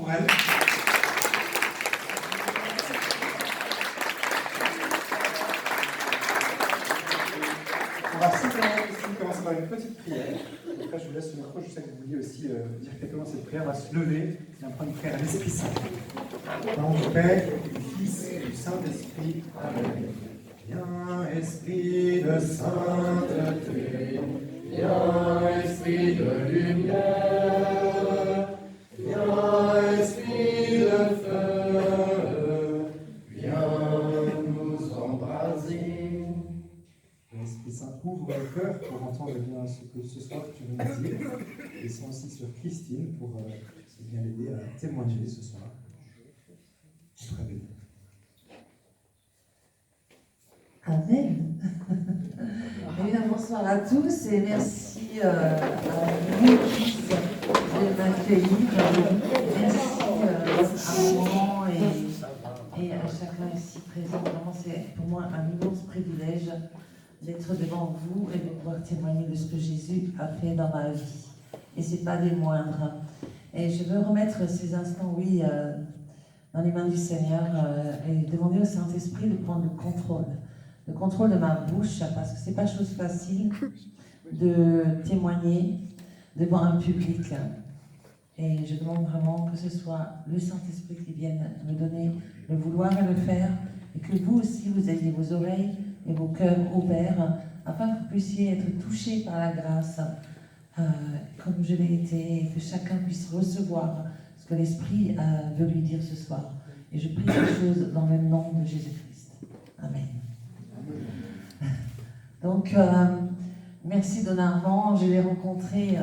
pour elle. On va simplement commencer par une petite prière. Après, je vous laisse le micro. Je sais que vous vouliez aussi dire quelques mots de cette prière. On va se lever et prendre une prière à l'Esprit Saint. Au nom du Père, du Fils et du Saint-Esprit. Amen. Viens, Esprit de sainteté, viens, Esprit de lumière, viens, Esprit de feu, viens nous embraser. L'Esprit Saint ouvre le cœur pour entendre bien ce soir que tu veux nous dire. Et sont aussi sur Christine pour bien l'aider à témoigner ce soir. Très bien. Amen. Bonsoir à tous et merci à vous tous de m'accueillir. Merci à Armand et à chacun ici présent. Vraiment, c'est pour moi un immense privilège d'être devant vous et de pouvoir témoigner de ce que Jésus a fait dans ma vie. Et ce n'est pas des moindres. Et je veux remettre ces instants, dans les mains du Seigneur et demander au Saint-Esprit de prendre le contrôle de ma bouche, parce que ce n'est pas chose facile de témoigner devant un public. Et je demande vraiment que ce soit le Saint-Esprit qui vienne me donner le vouloir et le faire, et que vous aussi, vous ayez vos oreilles et vos cœurs ouverts, afin que vous puissiez être touchés par la grâce, comme je l'ai été, et que chacun puisse recevoir ce que l'Esprit veut lui dire ce soir. Et je prie ces choses dans le nom de Jésus-Christ. Amen. Donc, merci Don Armand. Je l'ai rencontré,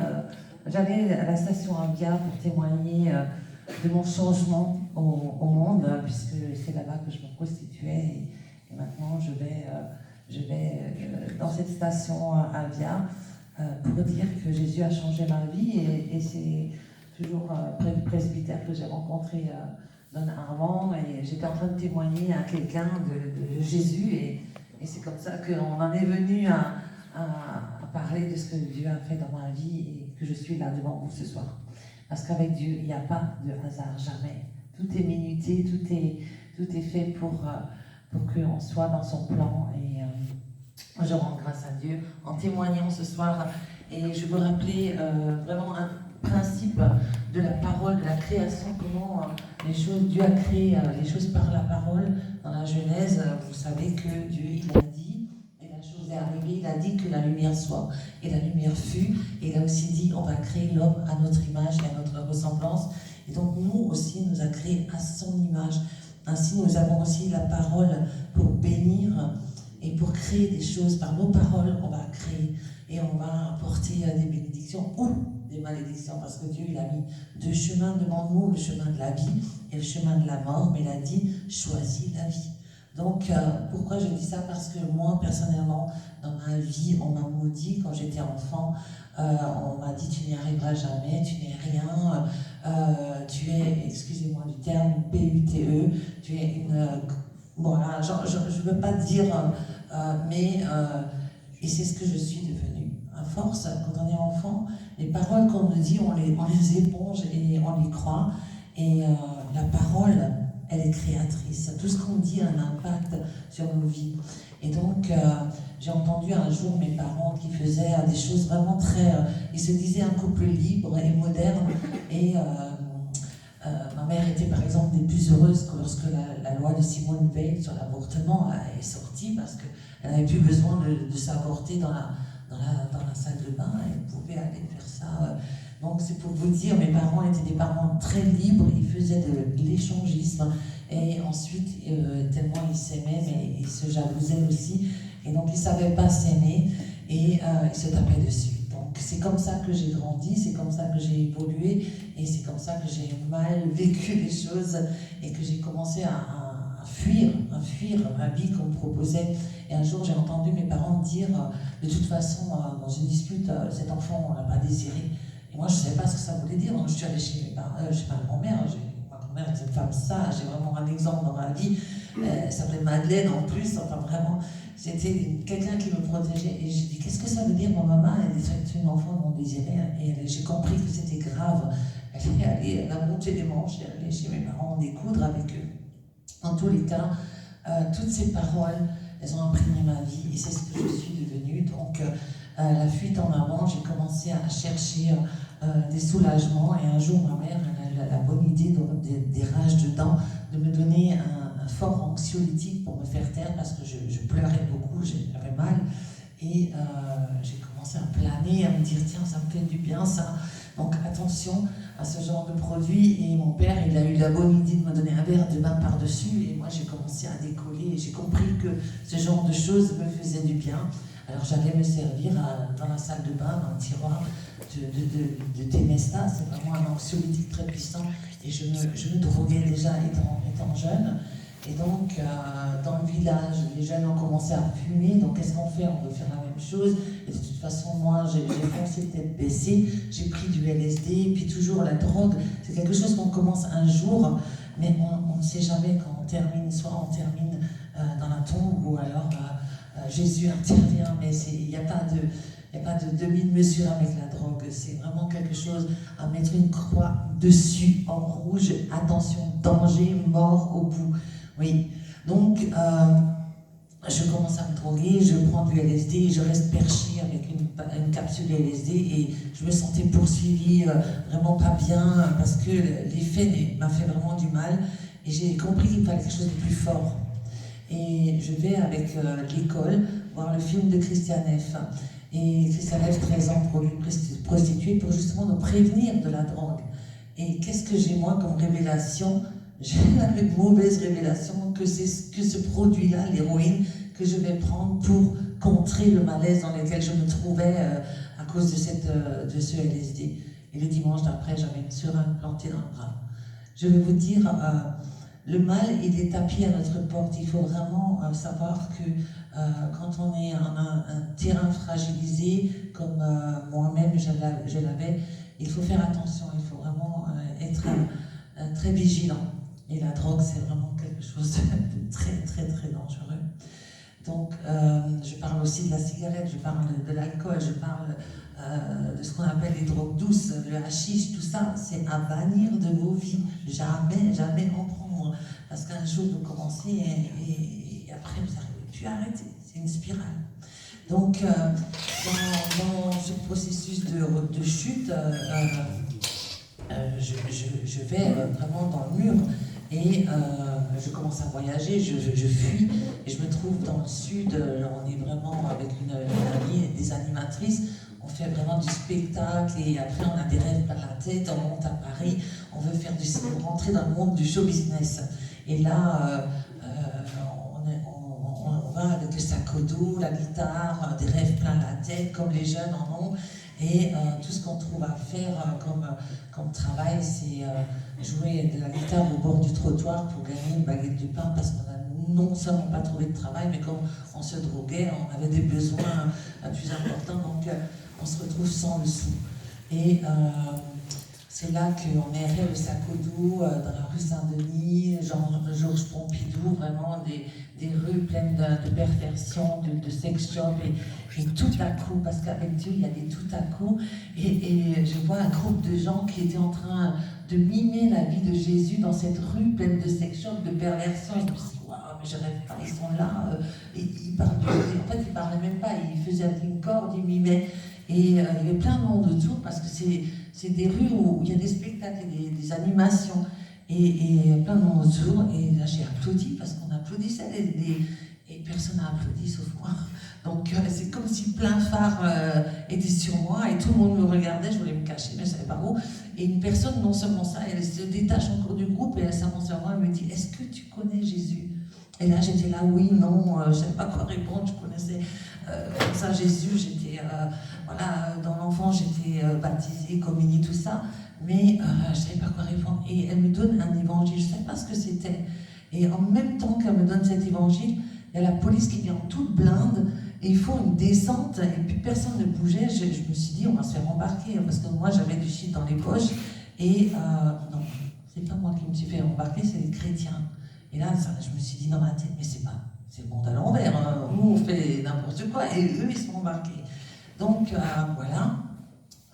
j'allais à la station Avia pour témoigner de mon changement au monde, puisque c'est là-bas que je me prostituais. Et maintenant, je vais dans cette station Avia pour dire que Jésus a changé ma vie. Et c'est toujours près du presbytère que j'ai rencontré Don Armand. Et j'étais en train de témoigner à quelqu'un de Jésus. Et c'est comme ça qu'on en est venu à parler de ce que Dieu a fait dans ma vie et que je suis là devant vous ce soir. Parce qu'avec Dieu, il n'y a pas de hasard, jamais. Tout est minuté, tout est fait pour qu'on soit dans son plan. Et je rends grâce à Dieu en témoignant ce soir. Et je veux rappeler vraiment un principe de la parole, de la création, comment les choses, Dieu a créé les choses par la parole. Dans la Genèse, vous savez que Dieu, il a dit, et la chose est arrivée, il a dit que la lumière soit, et la lumière fut, et il a aussi dit, on va créer l'homme à notre image et à notre ressemblance. Et donc nous aussi, nous a créé à son image. Ainsi, nous avons aussi la parole pour bénir et pour créer des choses. Par nos paroles, on va créer et on va apporter des bénédictions ou des malédictions, parce que Dieu, il a mis deux chemins devant nous, le chemin de la vie et le chemin de la mort, mais il a dit, choisis la vie. Donc, pourquoi je dis ça? Parce que moi, personnellement, dans ma vie, on m'a maudit quand j'étais enfant. On m'a dit, tu n'y arriveras jamais, tu n'es rien, tu es, excusez-moi du terme, PUTE, tu es une... voilà, je ne veux pas dire, et c'est ce que je suis devenue. À force, quand on est enfant, les paroles qu'on nous dit, on les éponge et on y croit. Et la parole, elle est créatrice. Tout ce qu'on dit a un impact sur nos vies. Et donc, j'ai entendu un jour mes parents qui faisaient des choses vraiment très... ils se disaient un couple libre et moderne. Et ma mère était par exemple des plus heureuses que lorsque la loi de Simone Veil sur l'avortement est sortie, parce qu'elle n'avait plus besoin de s'avorter dans la salle de bain, elle pouvait aller faire ça. Donc c'est pour vous dire, mes parents étaient des parents très libres, ils faisaient de l'échangisme, et ensuite, tellement ils s'aimaient, mais ils se jalousaient aussi, et donc ils ne savaient pas s'aimer, et ils se tapaient dessus. Donc c'est comme ça que j'ai grandi, c'est comme ça que j'ai évolué, et c'est comme ça que j'ai mal vécu les choses, et que j'ai commencé à fuir ma vie qu'on me proposait. Et un jour, j'ai entendu mes parents dire, de toute façon, dans une dispute, cet enfant, on ne l'a pas désiré. Et moi, je ne savais pas ce que ça voulait dire. Donc, je suis allée chez ma grand-mère. Ma grand-mère était une femme sage, j'ai vraiment un exemple dans ma vie. Elle s'appelait Madeleine en plus. Enfin, vraiment, c'était quelqu'un qui me protégeait. Et j'ai dit, qu'est-ce que ça veut dire, mon maman? Elle était une enfant non désirée. Et j'ai compris que c'était grave. elle a monté les manches, elle est allée chez mes parents découdre avec eux. En tous les cas, toutes ces paroles, elles ont imprégné ma vie et c'est ce que je suis devenue. Donc, la fuite en avant, j'ai commencé à chercher des soulagements et un jour, ma mère elle a la bonne idée des rages de dents de me donner un fort anxiolytique pour me faire taire parce que je pleurais beaucoup, j'avais mal. Et j'ai commencé à planer, à me dire tiens, ça me fait du bien ça. Donc attention à ce genre de produit. Et mon père, il a eu la bonne idée de me donner un verre de vin par-dessus. Et moi, j'ai commencé à décoller. Et j'ai compris que ce genre de choses me faisait du bien. Alors j'allais me servir dans la salle de bain, dans le tiroir de Temesta. C'est vraiment un anxiolytique très puissant. Et je me droguais déjà étant jeune. Et donc, dans le village, les jeunes ont commencé à fumer. Donc, qu'est-ce qu'on fait? On veut faire la même chose. Et de toute façon, moi, j'ai foncé tête baissée. J'ai pris du LSD. Et puis, toujours, la drogue, c'est quelque chose qu'on commence un jour, mais on ne sait jamais quand on termine. Soit on termine dans la tombe, ou alors Jésus intervient. Mais il n'y a pas de demi-mesure avec la drogue. C'est vraiment quelque chose à mettre une croix dessus, en rouge. Attention, danger, mort au bout. Oui, donc je commence à me droguer, je prends du LSD, je reste perché avec une capsule LSD et je me sentais poursuivie, vraiment pas bien, parce que l'effet m'a fait vraiment du mal et j'ai compris qu'il fallait quelque chose de plus fort. Et je vais avec l'école voir le film de Christian F. Et Christian F, 13 ans, prostituée, pour justement nous prévenir de la drogue. Et qu'est-ce que j'ai moi comme révélation? J'ai la mauvaise révélation que c'est ce produit-là, l'héroïne, que je vais prendre pour contrer le malaise dans lequel je me trouvais à cause de ce LSD. Et le dimanche d'après, j'avais une seringue plantée dans le bras. Je vais vous dire, le mal, il est tapis à notre porte. Il faut vraiment savoir que quand on est en un terrain fragilisé, comme moi-même je l'avais, il faut faire attention, il faut vraiment être très vigilant. Et la drogue, c'est vraiment quelque chose de très, très, très dangereux. Donc, je parle aussi de la cigarette, je parle de l'alcool, je parle de ce qu'on appelle les drogues douces, le hashish, tout ça, c'est à bannir de vos vies. Jamais, jamais en prendre. Parce qu'un jour, vous commencez et après, vous n'arrivez plus à arrêter. C'est une spirale. Donc, dans ce processus de chute, je vais vraiment dans le mur. Et je commence à voyager, je fuis, et je me trouve dans le sud, on est vraiment avec une amie, des animatrices, on fait vraiment du spectacle, et après on a des rêves plein la tête, on monte à Paris, on veut rentrer dans le monde du show business. Et là, on va avec le sac au dos, la guitare, des rêves plein la tête, comme les jeunes en ont, et tout ce qu'on trouve à faire comme travail, c'est jouer de la guitare au bord du trottoir pour gagner une baguette de pain parce qu'on a non seulement pas trouvé de travail, mais comme on se droguait, on avait des besoins plus importants, donc on se retrouve sans le sou. Et c'est là qu'on errait le sac au dos dans la rue Saint-Denis, Georges Pompidou, vraiment des rues pleines de perversion, de sex shop, et tout à coup, parce qu'avec Dieu, il y a des tout à coup, et je vois un groupe de gens qui étaient en train de mimer la vie de Jésus dans cette rue pleine de sex shop, de perversion. Et je me suis dit, waouh, mais je rêve pas, ils sont là, ils parlent, en fait, ils parlaient même pas, ils faisaient avec une corde, ils mimaient. Et il y avait plein de monde autour parce que c'est des rues où il y a des spectacles et des animations et plein de monde autour. Et là j'ai applaudi parce qu'on applaudissait et personne n'a applaudi sauf moi. Donc c'est comme si plein phare était sur moi et tout le monde me regardait, je voulais me cacher mais je ne savais pas où. Et une personne, non seulement ça, elle se détache encore du groupe et elle s'avance vers moi et me dit « Est-ce que tu connais Jésus ?» Et là j'étais là, oui, non, je ne savais pas quoi répondre, je connaissais comme ça Jésus, j'étais... Voilà, dans l'enfant, j'étais baptisée, communiée, tout ça, mais je ne savais pas quoi répondre. Et elle me donne un évangile, je ne savais pas ce que c'était. Et en même temps qu'elle me donne cet évangile, il y a la police qui vient en toute blinde, et ils font une descente, et puis personne ne bougeait. Je me suis dit, on va se faire embarquer, parce que moi, j'avais du shit dans les poches, et non, c'est pas moi qui me suis fait embarquer, c'est les chrétiens. Et là, je me suis dit dans ma tête, mais c'est le monde à l'envers, hein. Nous, on fait n'importe quoi, et eux, ils sont embarqués. Donc voilà,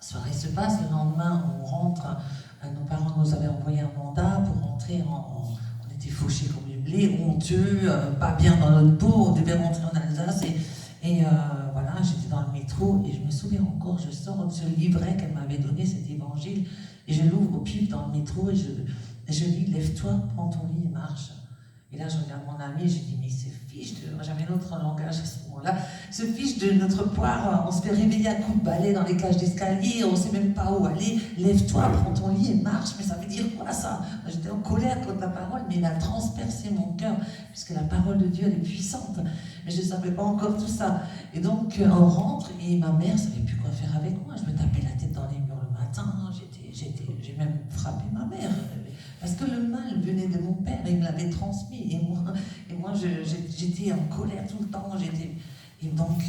la soirée se passe, le lendemain on rentre nos parents nous avaient envoyé un mandat pour rentrer on était fauchés comme du blé, honteux, pas bien dans notre peau, on devait rentrer en Alsace et voilà, j'étais dans le métro et je me souviens encore, je sors de ce livret qu'elle m'avait donné, cet évangile, et je l'ouvre au pif dans le métro et je lis « Lève-toi, prends ton lit et marche ». Et là, je regarde mon ami, j'ai dit, mais ce fiche de... Moi, j'avais un autre langage à ce moment-là. Ce fiche de notre poire, on se fait réveiller à coups de balai dans les cages d'escalier, on ne sait même pas où aller. Lève-toi, prends ton lit et marche. Mais ça veut dire quoi, ça? J'étais en colère contre la parole, mais elle a transpercé mon cœur, puisque la parole de Dieu, elle est puissante. Mais je ne savais pas encore tout ça. Et donc, on rentre, et ma mère ne savait plus quoi faire avec moi. Je me tapais la tête dans les murs le matin. J'ai même frappé ma mère. Parce que le mal venait de mon père, il me l'avait transmis. Et moi j'étais en colère tout le temps. Et donc,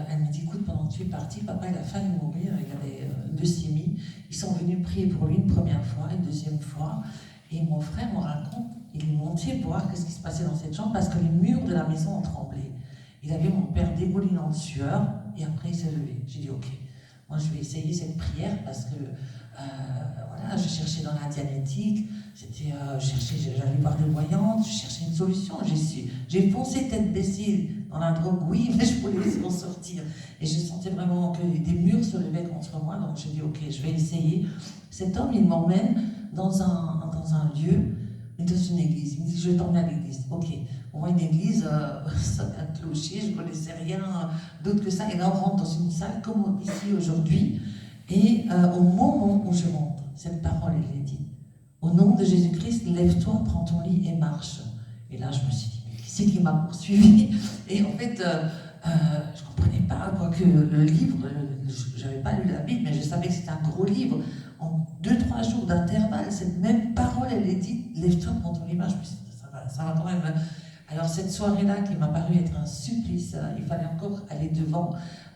elle me dit, écoute, pendant que tu es parti, papa, il a failli mourir, il avait leucémie. Ils sont venus prier pour lui une première fois, une deuxième fois. Et mon frère me raconte, il est monté pour voir ce qui se passait dans cette chambre, parce que les murs de la maison ont tremblé. Il avait mon père dégoulinant de sueur, et après il s'est levé. J'ai dit, ok, moi je vais essayer cette prière, parce que voilà, je cherchais dans la dianétique, j'allais voir des voyantes, je cherchais une solution. J'ai foncé tête baissée dans la drogue, oui, mais je voulais m'en sortir. Et je sentais vraiment que des murs se levaient contre moi, donc j'ai dit, ok, je vais essayer. Cet homme, il m'emmène dans un lieu, dans une église. Il me dit, je vais t'emmener à l'église. Ok, on voit une église, ça vient de clocher, je ne connaissais rien d'autre que ça. Et là, on rentre dans une salle comme ici aujourd'hui. Et au moment où je rentre, cette parole, elle est dite. Au nom de Jésus-Christ, lève-toi, prends ton lit et marche. Et là, je me suis dit, mais qui c'est qui m'a poursuivi? Et en fait, je ne comprenais pas, quoique le livre, je n'avais pas lu la Bible, mais je savais que c'était un gros livre. En 2-3 jours d'intervalle, cette même parole, elle est dite, lève-toi, prends ton lit, marche. Je me suis dit, ça va quand même. Alors cette soirée-là, qui m'a paru être un supplice, il fallait encore aller devant,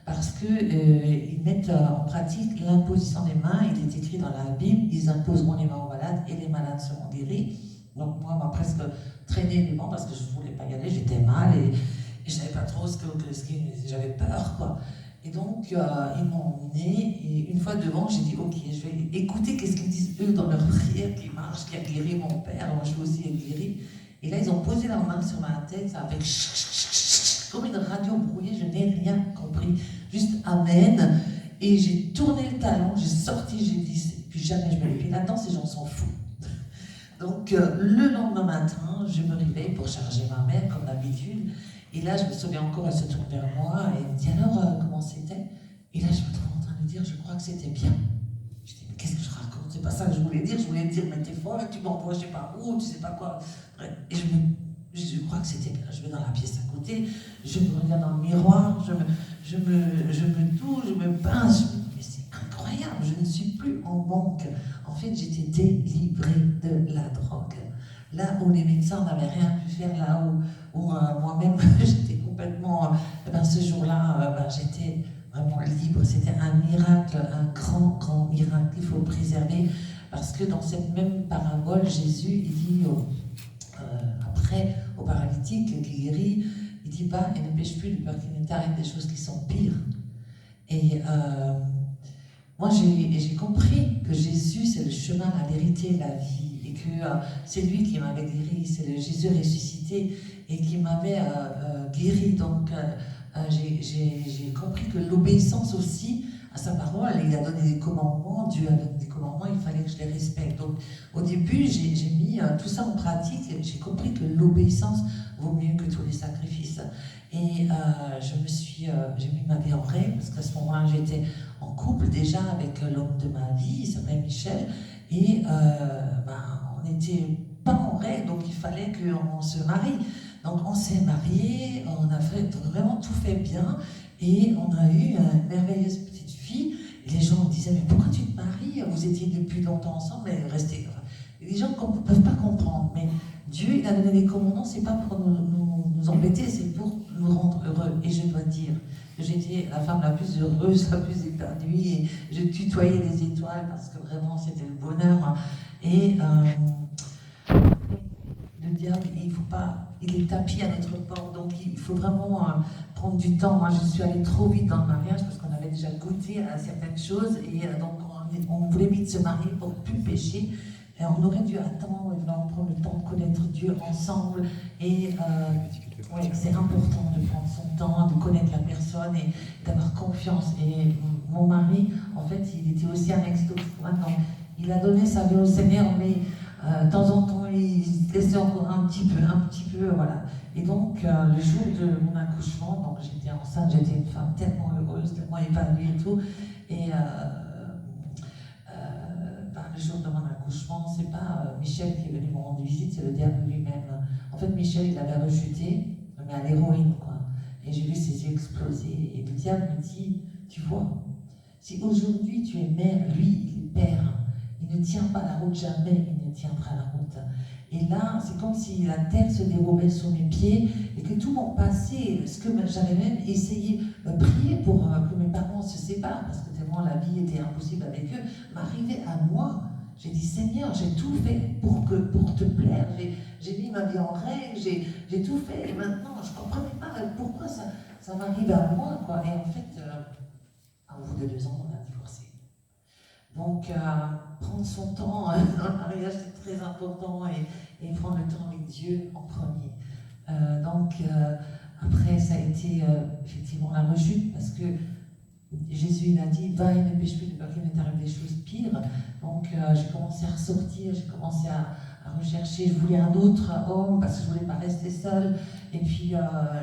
parce qu'ils mettent en pratique l'imposition des mains. Il est écrit dans la Bible, ils imposeront les mains aux malades et les malades seront guéris. Donc moi, on m'a presque traîné devant parce que je ne voulais pas y aller, j'étais mal et je ne savais pas trop j'avais peur, quoi. Et donc, ils m'ont emmené, et une fois devant, j'ai dit, ok, je vais écouter qu'est-ce qu'ils disent eux dans leur prière qui marche, qui a guéri mon père, moi je veux aussi être guéri. Et là, ils ont posé leurs mains sur ma tête, avec comme une radio brouillée, je n'ai rien compris. Juste Amen. Et j'ai tourné le talon, j'ai sorti, j'ai dit, puis jamais je me lève. Et là-dedans, ces gens s'en foutent. Donc, le lendemain matin, je me réveille pour charger ma mère, comme d'habitude. Et là, je me souviens encore, elle se tourne vers moi et elle me dit, alors, comment c'était? Et là, je me trouve en train de dire, je crois que c'était bien. Je dis, mais qu'est-ce que je raconte? C'est pas ça que je voulais dire. Je voulais dire, mais t'es folle, tu m'envoies je sais pas où, tu sais pas quoi. Et je crois que c'était bien. Je vais dans la pièce à côté, je me regarde dans le miroir, je me touche, je me pince. Je me dis, mais c'est incroyable, je ne suis plus en manque. En fait, j'étais délivrée de la drogue. Là où les médecins n'avaient rien pu faire, là où moi-même, j'étais complètement... ce jour-là, j'étais vraiment libre. C'était un miracle, un grand, grand miracle. Il faut le préserver. Parce que dans cette même parabole, Jésus, il dit... après, au paralytique qui guérit, il dit pas, et ne pêche plus de peur qu'il ne t'arrive des choses qui sont pires. Et moi, j'ai compris que Jésus, c'est le chemin, la vérité, la vie, et que c'est lui qui m'avait guéri, c'est le Jésus ressuscité, et qui m'avait guéri. Donc, j'ai compris que l'obéissance aussi à sa parole, il a donné des commandements, Dieu a donné des commandements, il fallait que je les respecte. Donc, au début, j'ai mis tout ça en pratique, j'ai compris que l'obéissance vaut mieux que tous les sacrifices. Et j'ai mis ma vie en règle, parce qu'à ce moment-là, j'étais en couple déjà avec l'homme de ma vie, il s'appelait Michel, et on n'était pas en règle, donc il fallait qu'on se marie. Donc on s'est mariés, on a vraiment tout fait bien, et on a eu une merveilleuse petite fille. Et les gens me disaient, mais pourquoi tu te maries? Vous étiez depuis longtemps ensemble, mais restez... Enfin, les gens ne peuvent pas comprendre, mais Dieu, il a donné des commandements, c'est pas pour nous embêter, c'est pour nous rendre heureux. Et je dois dire que j'étais la femme la plus heureuse, la plus épanouie, et je tutoyais les étoiles parce que vraiment c'était le bonheur. Et le diable, il est tapis à notre porte, donc il faut vraiment prendre du temps. Moi, je suis allée trop vite dans le mariage parce qu'on avait déjà goûté à certaines choses, et donc on voulait vite se marier pour ne plus pécher. Et on aurait dû attendre et vraiment prendre le temps de connaître Dieu ensemble. Et ouais, c'est important de prendre son temps, de connaître la personne et d'avoir confiance. Et mon mari, en fait, il était aussi un ex-toxicomane, donc il a donné sa vie au Seigneur, mais de temps en temps, il se laissait encore un petit peu, voilà. Et donc, le jour de mon accouchement, donc j'étais enceinte, j'étais une femme tellement heureuse, tellement épanouie et tout. Et le jour de mon accouchement, c'est pas Michel qui est venu me rendre visite, c'est le diable lui-même. En fait, Michel, il avait rechuté, mais à l'héroïne, quoi. Et j'ai vu ses yeux exploser. Et le diable me dit, tu vois, si aujourd'hui tu es mère, lui, il est père, il ne tient pas la route, jamais il ne tiendra la route. Et là, c'est comme si la terre se dérobait sous mes pieds et que tout mon passé, ce que j'avais même essayé de prier pour que mes parents se séparent, parce que tellement la vie était impossible avec eux, m'arrivait à moi. J'ai dit, Seigneur, j'ai tout fait pour te plaire, j'ai mis ma vie en règle, j'ai tout fait, et maintenant, je ne comprenais pas pourquoi ça m'arrive à moi, quoi. Et en fait, au bout de 2 ans, on a divorcé. Donc, prendre son temps dans le mariage, c'est très important, et prendre le temps avec Dieu en premier. Après, ça a été effectivement la rechute, parce que Jésus, il a dit, va et ne pêche plus, de peur qu'il ne t'arrive des choses pires. Donc, j'ai commencé à ressortir, j'ai commencé à rechercher, je voulais un autre homme, parce que je ne voulais pas rester seule. Et puis,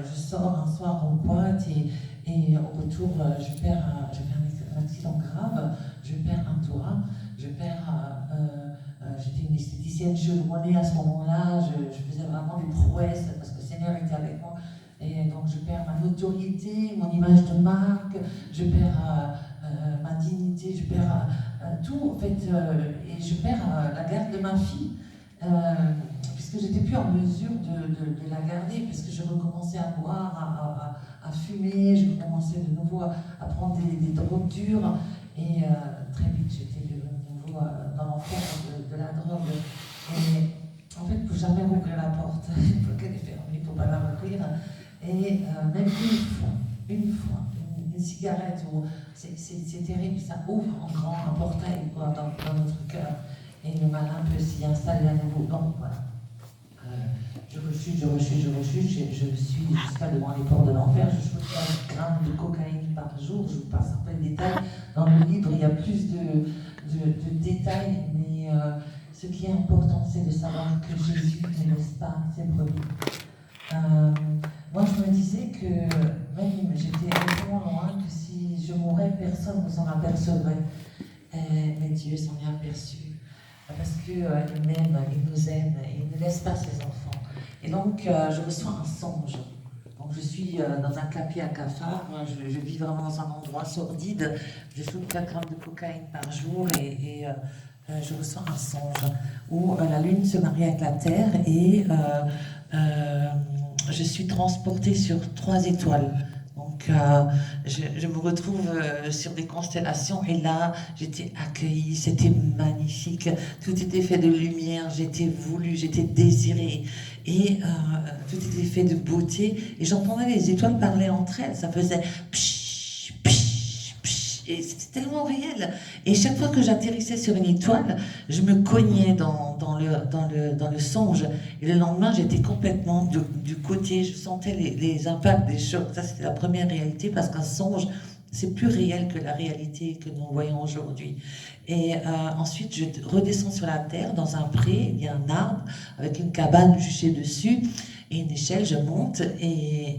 je sors un soir en boîte, et au retour, je fais un accident grave, je perds un doigt, j'étais une esthéticienne chevronnée à ce moment-là, je faisais vraiment des prouesses, parce que le Seigneur était avec moi. Et donc je perds ma notoriété, mon image de marque, je perds ma dignité, je perds tout en fait, et je perds la garde de ma fille, puisque j'étais plus en mesure de la garder, parce que je recommençais à boire, à fumer, je recommençais de nouveau à prendre des drogues dures, et très vite j'étais de nouveau dans l'enfer de la drogue. Et en fait, il ne faut jamais rouvrir la porte, il faut qu'elle est fermée, il ne faut pas la rouvrir. Et même une fois, une cigarette, c'est terrible, ça ouvre en grand un portail quoi, dans notre cœur. Et le malin peut s'y installer à nouveau. Donc voilà. Je rechute, je suis jusqu'à devant les portes de l'enfer, je shoot 15 grammes de cocaïne par jour, je vous passe un peu de détails. Dans le livre, il y a plus de détails, mais ce qui est important, c'est de savoir que Jésus ne laisse pas ses brebis. Moi, je me disais que même j'étais tellement loin que si je mourais, personne ne s'en apercevrait. Mais Dieu s'en est aperçu. Parce qu'il m'aime, il nous aime, et il ne laisse pas ses enfants. Et donc, je reçois un songe. Donc, je suis dans un clapier à cafard, je vis vraiment dans un endroit sordide. Je shoot 4 grammes de cocaïne par jour et je reçois un songe où la lune se marie avec la terre et je suis transportée sur 3 étoiles. Donc, je me retrouve sur des constellations et là, j'étais accueillie, c'était magnifique. Tout était fait de lumière, j'étais voulue, j'étais désirée. Et tout était fait de beauté. Et j'entendais les étoiles parler entre elles. Ça faisait psh, psh, psh. Et c'était tellement réel. Et chaque fois que j'atterrissais sur une étoile, je me cognais dans le songe. Et le lendemain, j'étais complètement du côté, je sentais les impacts des chocs. Ça, c'était la première réalité, parce qu'un songe, c'est plus réel que la réalité que nous voyons aujourd'hui. Et ensuite, je redescends sur la terre, dans un pré, il y a un arbre avec une cabane juchée dessus, et une échelle, je monte, et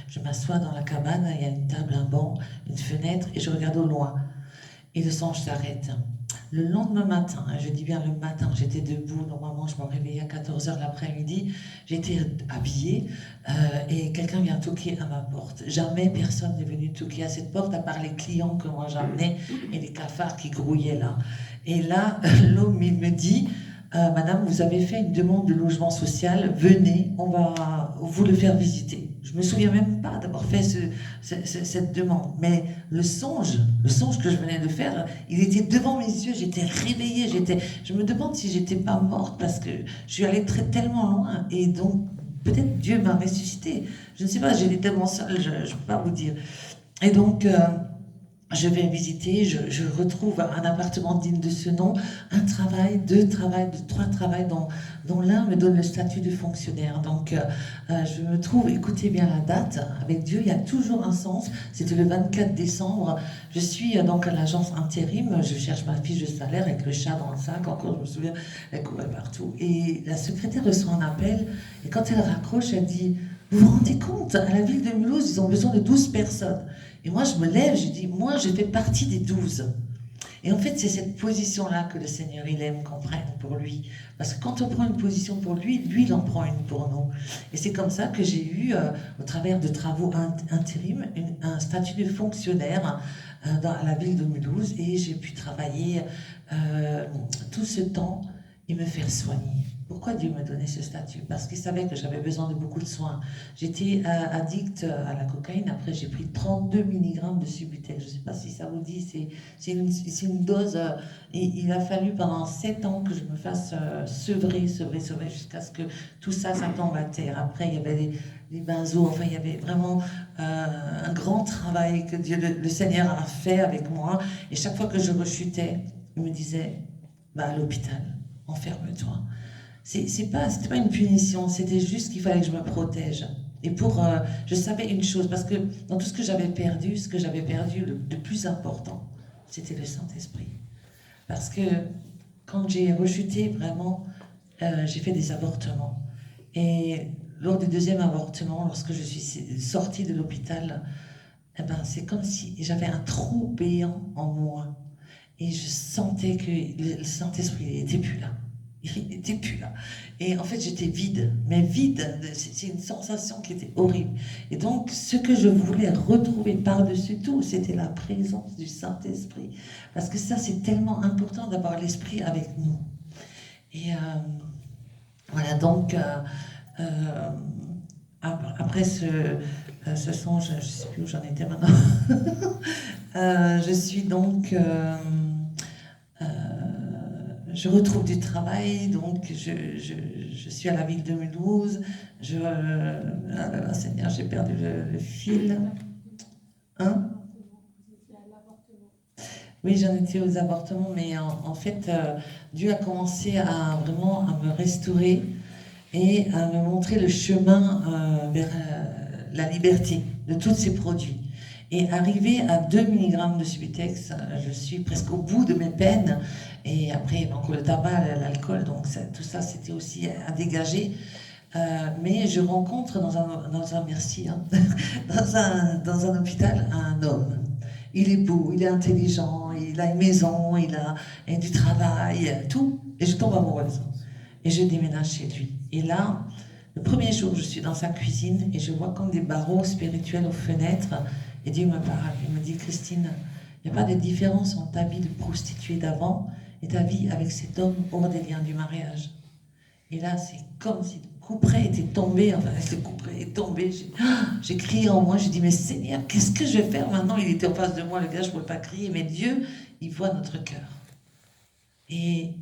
je m'assois dans la cabane, il y a une table, un banc, une fenêtre, et je regarde au loin. Et le songe s'arrête. Le lendemain matin, je dis bien le matin, j'étais debout, normalement je me réveillais à 14h l'après-midi, j'étais habillée et quelqu'un vient toquer à ma porte. Jamais personne n'est venu toquer à cette porte, à part les clients que moi j'amenais et les cafards qui grouillaient là. Et là, l'homme il me dit, Madame, vous avez fait une demande de logement social, venez, on va vous le faire visiter. Je me souviens même pas d'avoir fait cette demande, mais le songe que je venais de faire, il était devant mes yeux, j'étais réveillée, je me demande si j'étais pas morte, parce que je suis allée tellement loin, et donc peut-être Dieu m'a ressuscitée. Je ne sais pas, j'étais tellement seule, je ne peux pas vous dire. Et donc, je vais visiter, je retrouve un appartement digne de ce nom, un travail, deux travails, trois travails, dont l'un me donne le statut de fonctionnaire. Donc, je me trouve, écoutez bien la date, avec Dieu, il y a toujours un sens. C'était le 24 décembre. Je suis donc à l'agence intérim, je cherche ma fiche de salaire avec le chat dans le sac, encore je me souviens, elle courait partout. Et la secrétaire reçoit un appel, et quand elle raccroche, elle dit: vous vous rendez compte, à la ville de Mulhouse, ils ont besoin de 12 personnes. Et moi, je me lève, je dis, moi, je fais partie des 12. Et en fait, c'est cette position-là que le Seigneur, il aime qu'on prenne pour lui. Parce que quand on prend une position pour lui, lui, il en prend une pour nous. Et c'est comme ça que j'ai eu, au travers de travaux intérim, un statut de fonctionnaire dans la ville de Mulhouse. Et j'ai pu travailler tout ce temps et me faire soigner. Pourquoi Dieu me donnait ce statut? Parce qu'il savait que j'avais besoin de beaucoup de soins. J'étais addict à la cocaïne. Après, j'ai pris 32 mg de Subutex. Je ne sais pas si ça vous dit. C'est une dose. Il a fallu pendant 7 ans que je me fasse sevrer, jusqu'à ce que tout ça tombe à terre. Après, il y avait les benzos. Enfin, il y avait vraiment un grand travail que Dieu, le Seigneur a fait avec moi. Et chaque fois que je rechutais, il me disait, va à l'hôpital, enferme-toi. C'était pas une punition, c'était juste qu'il fallait que je me protège. Et je savais une chose, parce que dans tout ce que j'avais perdu, le plus important, c'était le Saint-Esprit. Parce que quand j'ai rechuté, vraiment, j'ai fait des avortements. Et lors du deuxième avortement, lorsque je suis sortie de l'hôpital, eh ben, c'est comme si j'avais un trou béant en moi. Et je sentais que le Saint-Esprit n'était plus là. Il n'était plus là. Et en fait, j'étais vide. Mais vide, c'est une sensation qui était horrible. Et donc, ce que je voulais retrouver par-dessus tout, c'était la présence du Saint-Esprit. Parce que ça, c'est tellement important d'avoir l'Esprit avec nous. Et voilà, donc, après ce songe, je ne sais plus où j'en étais maintenant. Je suis donc... je retrouve du travail, donc je suis à la ville de Mulhouse. Seigneur, j'ai perdu le fil. Hein? Oui, j'en étais aux avortements, mais en fait, Dieu a commencé vraiment à me restaurer et à me montrer le chemin vers la liberté de tous ces produits. Et arrivé à 2 mg de Subutex, je suis presque au bout de mes peines. Et après, il y avait encore le tabac, l'alcool, donc tout ça, c'était aussi à dégager. Mais je rencontre dans un merci, hein, dans un hôpital, un homme. Il est beau, il est intelligent, il a une maison, il a du travail, tout. Et je tombe amoureuse. Et je déménage chez lui. Et là, le premier jour, je suis dans sa cuisine et je vois comme des barreaux spirituels aux fenêtres. Et Dieu me parle, il me dit: Christine, il n'y a pas de différence entre ta vie de prostituée d'avant et ta vie avec cet homme hors des liens du mariage. Et là, c'est comme si le couperet était tombé, enfin, ce couperet est tombé. J'ai crié en moi, j'ai dit: mais Seigneur, qu'est-ce que je vais faire maintenant? Il était en face de moi, le gars, je ne pouvais pas crier, mais Dieu, il voit notre cœur. Et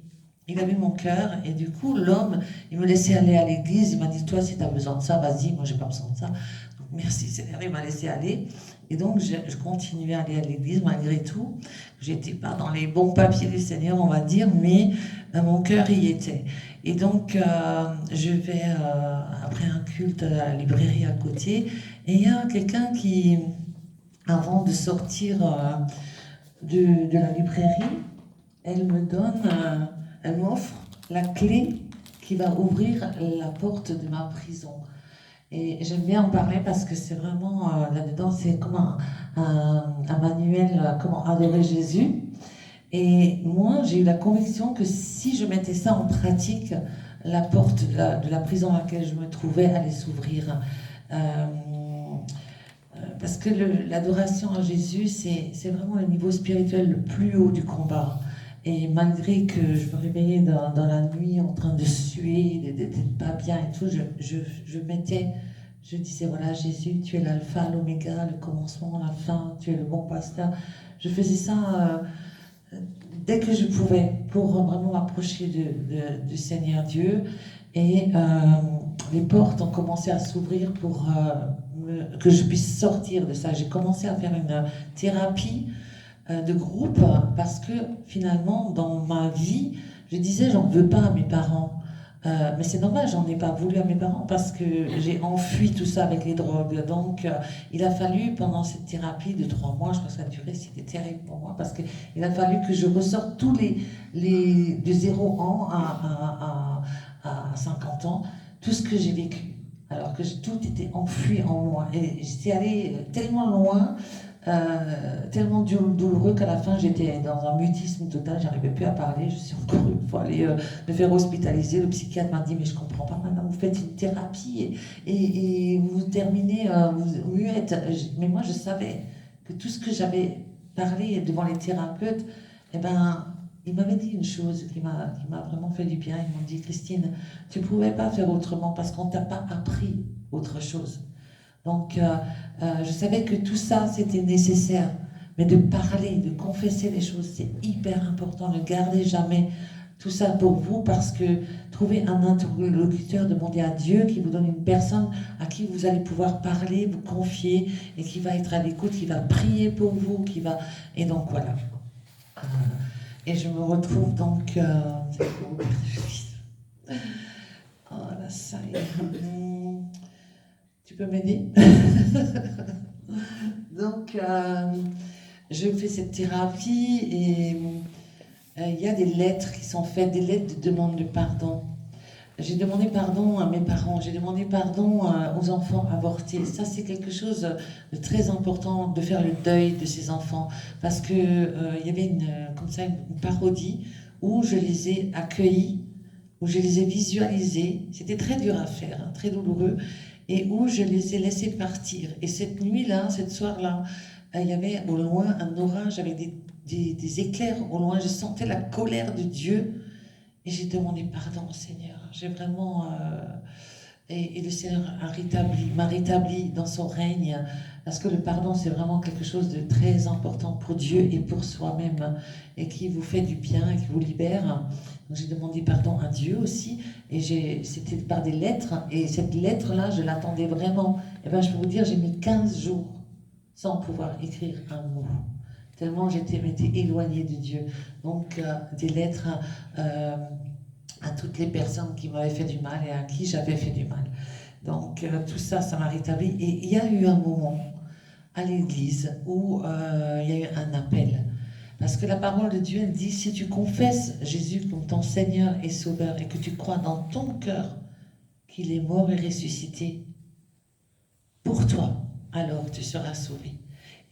il a vu mon cœur, et du coup, l'homme, il me laissait aller à l'église, il m'a dit: toi, si tu as besoin de ça, vas-y, moi, j'ai pas besoin de ça. Donc, merci Seigneur, il m'a laissé aller. Et donc, je continuais à aller à l'église malgré tout. J'étais pas dans les bons papiers du Seigneur, on va dire, mais mon cœur y était. Et donc, je vais, après un culte, à la librairie à côté, et il y a quelqu'un qui, avant de sortir de la librairie, elle m'offre la clé qui va ouvrir la porte de ma prison. Et j'aime bien en parler parce que c'est vraiment, là-dedans, c'est comme un manuel, comment adorer Jésus. Et moi, j'ai eu la conviction que si je mettais ça en pratique, la porte de la prison dans laquelle je me trouvais allait s'ouvrir. Parce que l'adoration à Jésus, c'est vraiment le niveau spirituel le plus haut du combat. Et malgré que je me réveillais dans la nuit en train de suer, d'être pas bien et tout, je disais: voilà, Jésus, tu es l'alpha, l'oméga, le commencement, la fin, tu es le bon pasteur. Je faisais ça dès que je pouvais pour vraiment m'approcher du Seigneur Dieu. Et les portes ont commencé à s'ouvrir pour que je puisse sortir de ça. J'ai commencé à faire une thérapie de groupe parce que finalement, dans ma vie, je disais, j'en veux pas à mes parents. Mais c'est dommage, j'en ai pas voulu à mes parents parce que j'ai enfui tout ça avec les drogues. Donc, il a fallu, pendant cette thérapie de 3 mois, je crois que ça a duré, c'était terrible pour moi parce qu'il a fallu que je ressorte tous de 0 ans à 50 ans, tout ce que j'ai vécu. Alors que tout était enfoui en moi. Et j'étais allée tellement loin, tellement douloureux qu'à la fin j'étais dans un mutisme total, j'arrivais plus à parler, je suis encore une fois allée me faire hospitaliser. Le psychiatre m'a dit mais je comprends pas, madame, vous faites une thérapie et vous terminez vous muette. Mais moi je savais que tout ce que j'avais parlé devant les thérapeutes, eh ben, ils m'avaient dit une chose qui m'a vraiment fait du bien. Ils m'ont dit, Christine, tu ne pouvais pas faire autrement parce qu'on ne t'a pas appris autre chose. Donc, je savais que tout ça, c'était nécessaire. Mais de parler, de confesser les choses, c'est hyper important. Ne gardez jamais tout ça pour vous parce que trouver un interlocuteur, demandez à Dieu qui vous donne une personne à qui vous allez pouvoir parler, vous confier et qui va être à l'écoute, qui va prier pour vous, qui va... Et donc, voilà. Et je me retrouve donc... Oh là, ça y est. Tu peux m'aider? Donc, je fais cette thérapie et il y a des lettres qui sont faites, des lettres de demande de pardon. J'ai demandé pardon à mes parents, j'ai demandé pardon aux enfants avortés. Ça, c'est quelque chose de très important, de faire le deuil de ces enfants. Parce que il y avait comme ça, une parodie où je les ai accueillis, où je les ai visualisés. C'était très dur à faire, hein, très douloureux. Et où je les ai laissés partir. Et cette nuit-là, cette soir-là, il y avait au loin un orage avec des éclairs au loin. Je sentais la colère de Dieu. Et j'ai demandé pardon au Seigneur. J'ai vraiment... et le Seigneur m'a rétabli dans son règne. Parce que le pardon, c'est vraiment quelque chose de très important pour Dieu et pour soi-même. Et qui vous fait du bien et qui vous libère. Donc j'ai demandé pardon à Dieu aussi. Et c'était par des lettres. Et cette lettre-là, je l'attendais vraiment. Et bien, je peux vous dire, j'ai mis 15 jours sans pouvoir écrire un mot. Tellement j'étais éloignée de Dieu. Donc, des lettres à toutes les personnes qui m'avaient fait du mal et à qui j'avais fait du mal. Donc, tout ça, ça m'a rétabli. Et il y a eu un moment à l'église où il y a eu un appel. Parce que la parole de Dieu, elle dit, si tu confesses Jésus comme ton Seigneur et Sauveur et que tu crois dans ton cœur qu'il est mort et ressuscité pour toi, alors tu seras sauvé.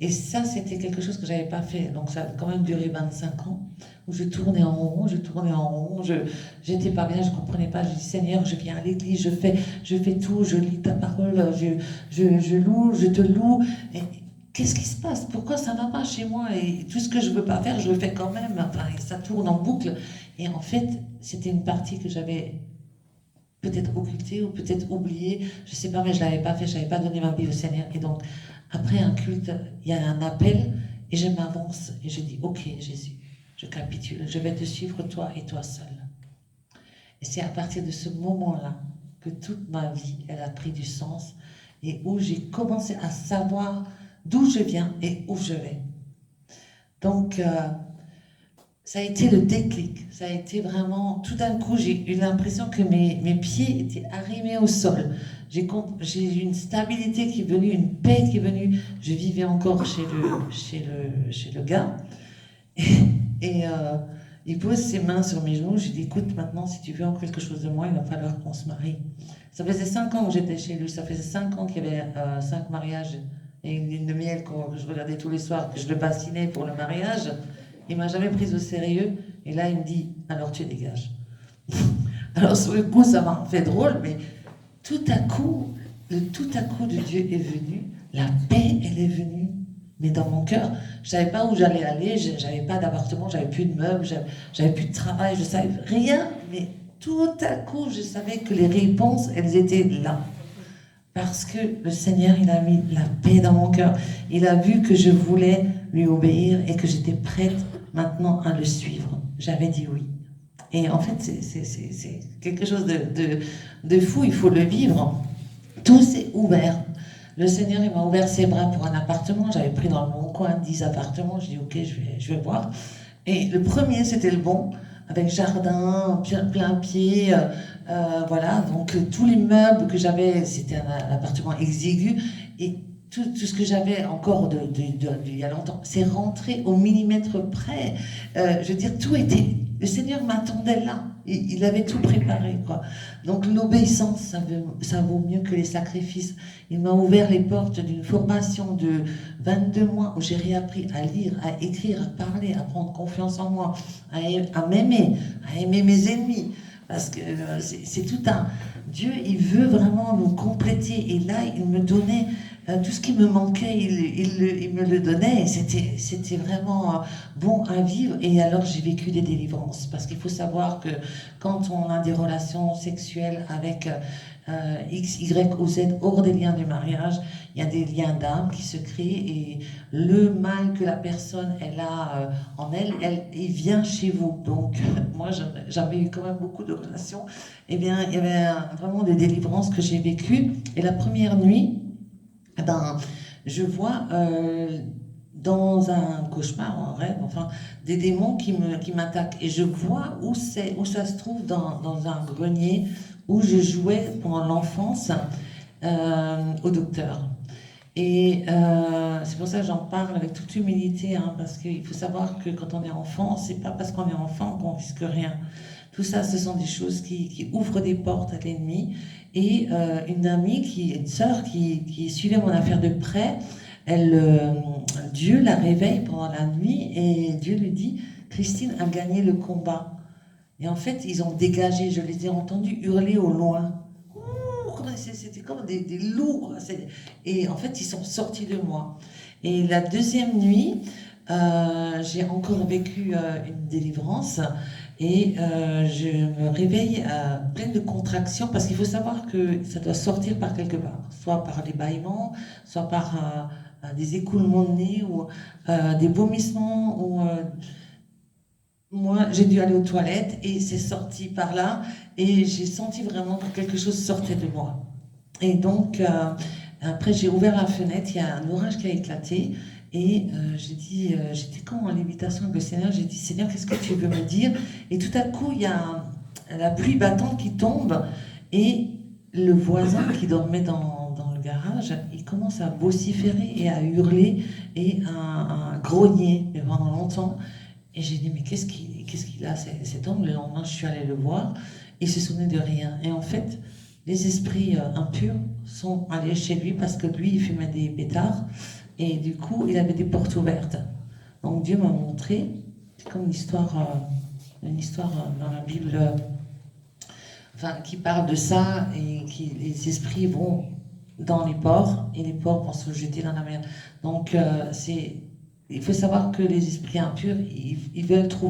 Et ça, c'était quelque chose que je n'avais pas fait. Donc ça a quand même duré 25 ans, où je tournais en rond, j'étais pas bien, je ne comprenais pas. Je dis, Seigneur, je viens à l'église, je fais tout, je lis ta parole, je te loue. Et qu'est-ce qui se passe? Pourquoi ça ne va pas chez moi? Et tout ce que je ne veux pas faire, je le fais quand même. Enfin, ça tourne en boucle. Et en fait, c'était une partie que j'avais peut-être occultée ou peut-être oubliée. Je ne sais pas, mais je ne l'avais pas fait, je n'avais pas donné ma vie au Seigneur. Et donc, après un culte, il y a un appel et je m'avance et je dis, ok Jésus, je capitule, je vais te suivre toi et toi seul. Et c'est à partir de ce moment-là que toute ma vie, elle a pris du sens et où j'ai commencé à savoir d'où je viens et où je vais. Donc, ça a été le déclic, ça a été vraiment, tout d'un coup, j'ai eu l'impression que mes pieds étaient arrimés au sol. J'ai eu une stabilité qui est venue, une paix qui est venue. Je vivais encore chez le gars. Et il pose ses mains sur mes genoux. Je lui dis, écoute, maintenant, si tu veux encore quelque chose de moi, il va falloir qu'on se marie. Ça faisait 5 ans que j'étais chez lui. Ça faisait 5 ans qu'il y avait 5 mariages et une lune de miel que je regardais tous les soirs, que je le bassinais pour le mariage. Il ne m'a jamais prise au sérieux. Et là, il me dit, alors tu dégages. Alors sur le coup, ça m'a fait drôle, mais tout à coup, le tout à coup de Dieu est venu. La paix, elle est venue. Mais dans mon cœur, je ne savais pas où j'allais aller. Je n'avais pas d'appartement, j'avais plus de meubles, j'avais plus de travail, je ne savais rien. Mais tout à coup, je savais que les réponses, elles étaient là. Parce que le Seigneur, il a mis la paix dans mon cœur. Il a vu que je voulais lui obéir et que j'étais prête maintenant à le suivre. J'avais dit oui. Et en fait, c'est quelque chose de fou, il faut le vivre. Tout s'est ouvert. le Seigneur il m'a ouvert ses bras pour un appartement. J'avais pris dans mon coin 10 appartements. Je dis ok, je vais voir. Et le premier, c'était le bon, avec jardin, plein pied, voilà. Donc tous les meubles que j'avais, c'était un appartement exigu. Et tout ce que j'avais encore il y a longtemps, c'est rentré au millimètre près. Je veux dire, tout était... Le Seigneur m'attendait là. Il avait tout préparé, quoi. Donc l'obéissance, ça vaut mieux que les sacrifices. Il m'a ouvert les portes d'une formation de 22 mois où j'ai réappris à lire, à écrire, à parler, à prendre confiance en moi, à m'aimer, à aimer mes ennemis. Parce que c'est tout un... Dieu, il veut vraiment nous compléter. Et là, il me donnait tout ce qui me manquait, il me le donnait. Et c'était vraiment bon à vivre. Et alors, j'ai vécu des délivrances. Parce qu'il faut savoir que quand on a des relations sexuelles avec X, Y ou Z hors des liens du mariage, il y a des liens d'âme qui se créent. Et le mal que la personne elle a en elle, il vient chez vous. Donc, moi, j'avais eu quand même beaucoup de relations. Eh bien, il y avait vraiment des délivrances que j'ai vécues. Et la première nuit, eh ben, je vois dans un cauchemar, en rêve, enfin, des démons qui m'attaquent. Et je vois où ça se trouve dans un grenier où je jouais pendant l'enfance au docteur. Et c'est pour ça que j'en parle avec toute humilité, hein, parce qu'il faut savoir que quand on est enfant, c'est pas parce qu'on est enfant qu'on risque rien. Tout ça, ce sont des choses qui ouvrent des portes à l'ennemi. Et une amie, une sœur qui suivait mon affaire de près, Dieu la réveille pendant la nuit et Dieu lui dit, Christine a gagné le combat. Et en fait, ils ont dégagé, je les ai entendus hurler au loin. C'était comme des loups. Et en fait, ils sont sortis de moi. Et la deuxième nuit, j'ai encore vécu une délivrance. Et je me réveille pleine de contractions parce qu'il faut savoir que ça doit sortir par quelque part, soit par des bâillements, soit par des écoulements de nez ou des vomissements. Ou, moi, j'ai dû aller aux toilettes et c'est sorti par là et j'ai senti vraiment que quelque chose sortait de moi. Et donc, après, j'ai ouvert la fenêtre, il y a un orage qui a éclaté. Et j'ai dit, j'étais comme en lévitation avec le Seigneur, j'ai dit, Seigneur, qu'est-ce que tu veux me dire? Et tout à coup, il y a la pluie battante qui tombe et le voisin qui dormait dans le garage, il commence à vociférer et à hurler et à grogner pendant longtemps. Et j'ai dit, mais qu'est-ce qu'il a cet homme? Le lendemain, je suis allée le voir, il se souvenait de rien. Et en fait, les esprits impurs sont allés chez lui parce que lui, il fumait des pétards. Et du coup, il avait des portes ouvertes. Donc Dieu m'a montré, c'est comme une histoire dans la Bible, qui parle de ça, et les esprits vont dans les ports, et les ports vont se jeter dans la mer. Donc il faut savoir que les esprits impurs, ils veulent trouver